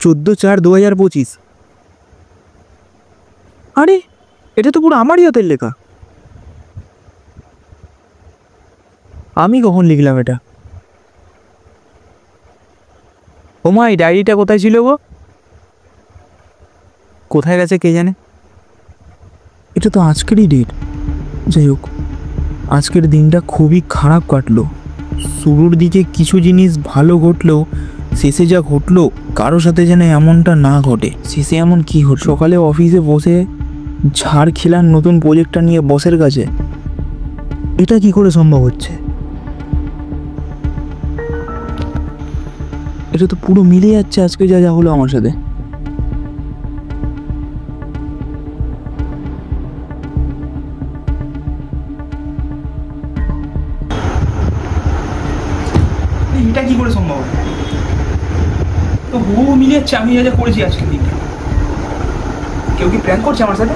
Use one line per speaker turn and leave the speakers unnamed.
14/4/2025। আরে এটা তো পুরো আমারই হাতের লেখা। আমি কখন লিখলাম এটা? ওমা, এই ডায়েরিটা কোথায় ছিল গো? কোথায় গেছে কে জানে। এটা তো আজকেরই ডেট। যাই হোক, আজকের দিনটা খুবই খারাপ কাটলো। শুরুর দিকে কিছু জিনিস ভালো ঘটলেও শেষে যা ঘটলো কারো সাথে যেন এমনটা না ঘটে। শেষে এমন কি হলো? সকালে অফিসে বসে ঝাড় খেলার নতুন প্রজেক্টটা নিয়ে বসের কাছে। এটা কি করে সম্ভব হচ্ছে? এটা তো পুরো মিলে যাচ্ছে আজকে যা যা হলো আমার সাথে। এটা কি করে সম্ভব? তো হু মিলে যাচ্ছে আমি যা যা করেছি আজকের দিনটা। কেউ কি প্ল্যান করছে আমার সাথে?